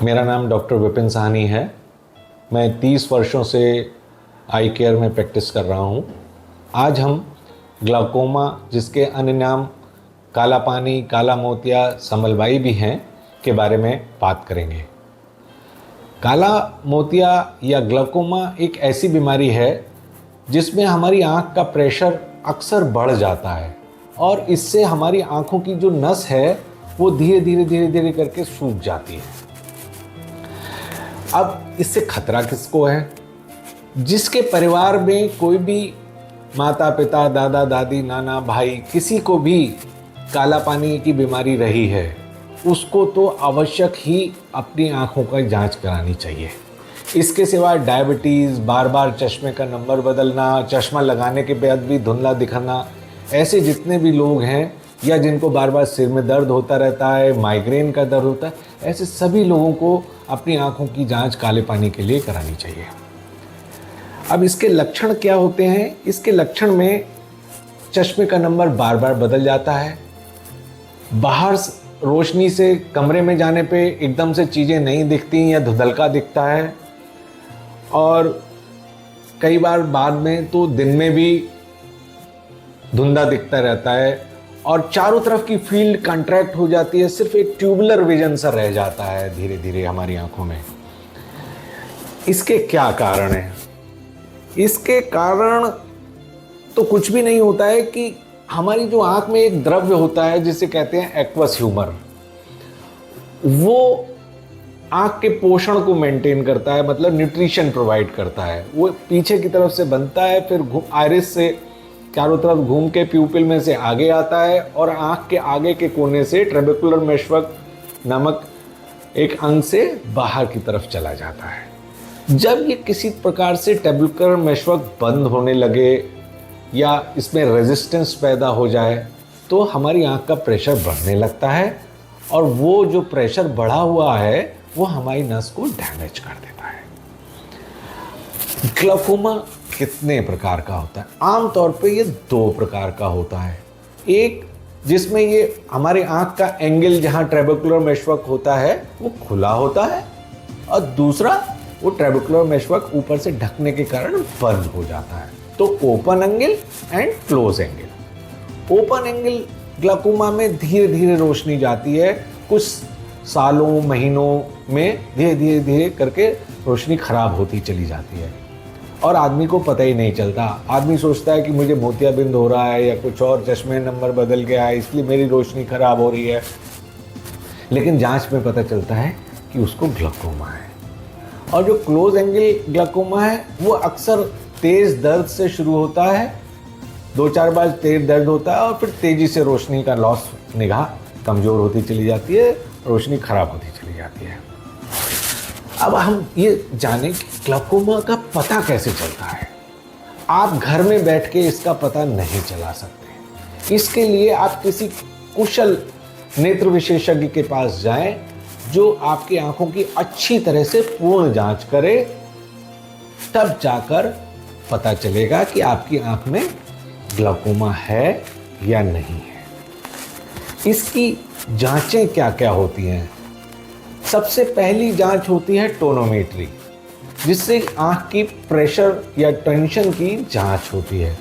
मेरा नाम डॉक्टर विपिन साहनी है। मैं 30 वर्षों से आई केयर में प्रैक्टिस कर रहा हूँ। आज हम ग्लाकोमा, जिसके अन्य नाम काला पानी, काला मोतिया, समलबाई भी हैं, के बारे में बात करेंगे। काला मोतिया या ग्लाकोमा एक ऐसी बीमारी है जिसमें हमारी आँख का प्रेशर अक्सर बढ़ जाता है और इससे हमारी आँखों की जो नस है वो धीरे धीरे करके सूख जाती है। अब इससे खतरा किसको है? जिसके परिवार में कोई भी माता पिता, दादा दादी, नाना भाई, किसी को भी काला पानी की बीमारी रही है, उसको तो आवश्यक ही अपनी आँखों का जांच करानी चाहिए। इसके सिवा डायबिटीज़, बार बार चश्मे का नंबर बदलना, चश्मा लगाने के बाद भी धुंधला दिखना, ऐसे जितने भी लोग हैं या जिनको बार बार सिर में दर्द होता रहता है, माइग्रेन का दर्द होता है, ऐसे सभी लोगों को अपनी आँखों की जांच काले पानी के लिए करानी चाहिए। अब इसके लक्षण क्या होते हैं? इसके लक्षण में चश्मे का नंबर बार बार बदल जाता है, बाहर रोशनी से कमरे में जाने पे एकदम से चीज़ें नहीं दिखती या धुंधलका दिखता है, और कई बार बाद में तो दिन में भी धुंधला दिखता रहता है और चारों तरफ की फील्ड कंट्रैक्ट हो जाती है, सिर्फ एक ट्यूबुलर विजन सा रह जाता है धीरे धीरे हमारी आंखों में। इसके क्या कारण हैं? इसके कारण तो कुछ भी नहीं होता है कि हमारी जो आंख में एक द्रव्य होता है जिसे कहते हैं एक्वस ह्यूमर, वो आंख के पोषण को मेंटेन करता है, मतलब न्यूट्रिशन प्रोवाइड करता है। वो पीछे की तरफ से बनता है, फिर आइरिस से चारों तरफ घूम के प्यूपिल में से आगे आता है और आंख के आगे के कोने से ट्रेबेकुलर मेशवर्क नामक एक अंग से बाहर की तरफ चला जाता है। जब ये किसी प्रकार से ट्रेबेकुलर मेशवर्क बंद होने लगे या इसमें रेजिस्टेंस पैदा हो जाए तो हमारी आंख का प्रेशर बढ़ने लगता है और वो जो प्रेशर बढ़ा हुआ है वो हमारी नस को डैमेज कर देता है। ग्लाकोमा कितने प्रकार का होता है? आमतौर पे ये 2 प्रकार का होता है। एक जिसमें ये हमारे आंख का एंगल जहां ट्रेबेकुलर मेशवर्क होता है वो खुला होता है, और दूसरा वो ट्रेबेकुलर मेशवर्क ऊपर से ढकने के कारण बंद हो जाता है। तो open angle and close angle. Open angle glaucoma में धीरे धीरे रोशनी जाती है, कुछ सालों महीनों में धीरे धीरे करके रोशनी खराब होती चली जाती है और आदमी को पता ही नहीं चलता। आदमी सोचता है कि मुझे मोतियाबिंद हो रहा है या कुछ और, चश्मे नंबर बदल गया है इसलिए मेरी रोशनी खराब हो रही है, लेकिन जांच में पता चलता है कि उसको ग्लाकोमा है। और जो क्लोज एंगल ग्लाकोमा है वो अक्सर तेज दर्द से शुरू होता है, 2-4 बार तेज दर्द होता है और फिर तेजी से रोशनी का लॉस, निगाह कमज़ोर होती चली जाती है, रोशनी खराब होती चली जाती है। अब हम ये जानें कि ग्लाकोमा का पता कैसे चलता है। आप घर में बैठ के इसका पता नहीं चला सकते। इसके लिए आप किसी कुशल नेत्र विशेषज्ञ के पास जाएं जो आपकी आंखों की अच्छी तरह से पूर्ण जांच करे, तब जाकर पता चलेगा कि आपकी आंख में ग्लाकोमा है या नहीं है। इसकी जांचें क्या क्या होती हैं? सबसे पहली जांच होती है टोनोमेट्री, जिससे आंख की प्रेशर या टेंशन की जांच होती है।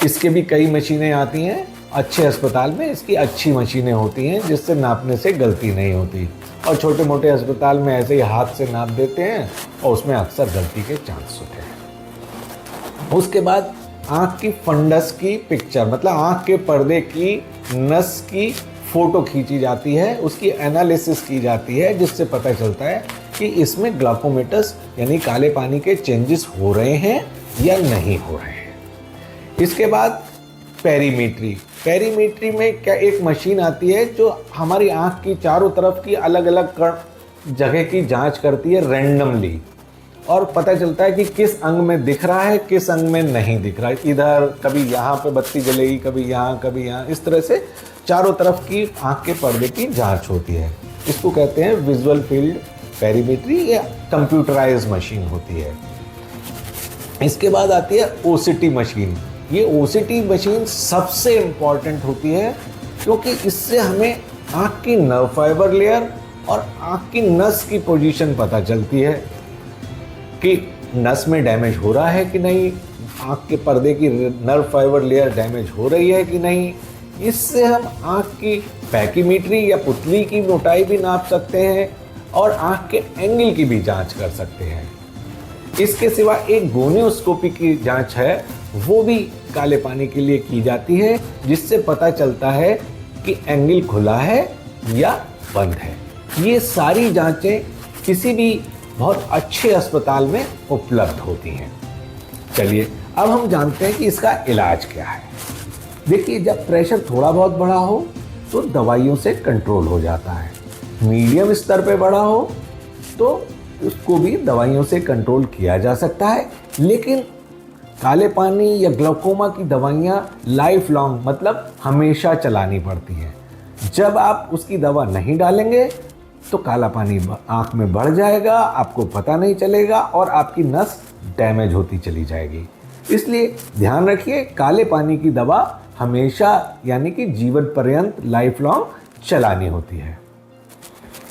इसके भी कई मशीनें आती हैं। अच्छे अस्पताल में इसकी अच्छी मशीनें होती हैं जिससे नापने से गलती नहीं होती, और छोटे मोटे अस्पताल में ऐसे ही हाथ से नाप देते हैं और उसमें अक्सर गलती के चांस होते हैं। उसके बाद आंख की फंडस की पिक्चर, मतलब आंख के पर्दे की नस की फोटो खींची जाती है, उसकी एनालिसिस की जाती है, जिससे पता चलता है कि इसमें ग्लाकोमेटस यानी काले पानी के चेंजेस हो रहे हैं या नहीं हो रहे हैं। इसके बाद पेरीमेट्री। पेरीमेट्री में क्या एक मशीन आती है जो हमारी आंख की चारों तरफ की अलग अलग जगह की जांच करती है रैंडमली, और पता चलता है कि किस अंग में दिख रहा है, किस अंग में नहीं दिख रहा है। इधर कभी यहाँ पे बत्ती जलेगी, कभी यहाँ, इस तरह से चारों तरफ की आंख के पर्दे की जांच होती है। इसको कहते हैं विजुअल फील्ड पेरीमेट्री, या कंप्यूटराइज मशीन होती है। इसके बाद आती है ओसीटी मशीन। ये ओसीटी मशीन सबसे इम्पॉर्टेंट होती है क्योंकि इससे हमें आँख की नर्व फाइबर लेयर और आँख की नस की पोजीशन पता चलती है कि नस में डैमेज हो रहा है कि नहीं, आँख के पर्दे की नर्व फाइबर लेयर डैमेज हो रही है कि नहीं। इससे हम आँख की पैकीमेट्री या पुतली की मोटाई भी नाप सकते हैं और आँख के एंगल की भी जांच कर सकते हैं। इसके सिवा एक गोनियोस्कोपी की जांच है, वो भी काले पानी के लिए की जाती है, जिससे पता चलता है कि एंगल खुला है या बंद है। ये सारी जांचें किसी भी बहुत अच्छे अस्पताल में उपलब्ध होती हैं। चलिए अब हम जानते हैं कि इसका इलाज क्या है। देखिए, जब प्रेशर थोड़ा बहुत बढ़ा हो तो दवाइयों से कंट्रोल हो जाता है, मीडियम स्तर पे बढ़ा हो तो उसको भी दवाइयों से कंट्रोल किया जा सकता है। लेकिन काले पानी या ग्लाउकोमा की दवाइयाँ लाइफ लॉन्ग मतलब हमेशा चलानी पड़ती हैं। जब आप उसकी दवा नहीं डालेंगे तो काला पानी आँख में बढ़ जाएगा, आपको पता नहीं चलेगा और आपकी नस डैमेज होती चली जाएगी। इसलिए ध्यान रखिए, काले पानी की दवा हमेशा यानी कि जीवन पर्यंत लाइफ लॉन्ग चलानी होती है।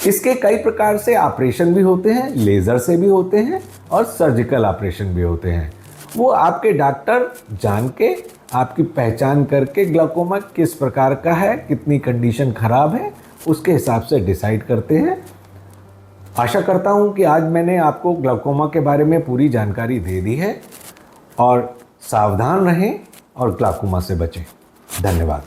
इसके कई प्रकार से ऑपरेशन भी होते हैं, लेज़र से भी होते हैं और सर्जिकल ऑपरेशन भी होते हैं। वो आपके डॉक्टर जान के, आपकी पहचान करके ग्लाउकोमा किस प्रकार का है, कितनी कंडीशन खराब है, उसके हिसाब से डिसाइड करते हैं। आशा करता हूँ कि आज मैंने आपको ग्लाउकोमा के बारे में पूरी जानकारी दे दी है और सावधान रहें और ग्लाउकोमा से बचें। धन्यवाद।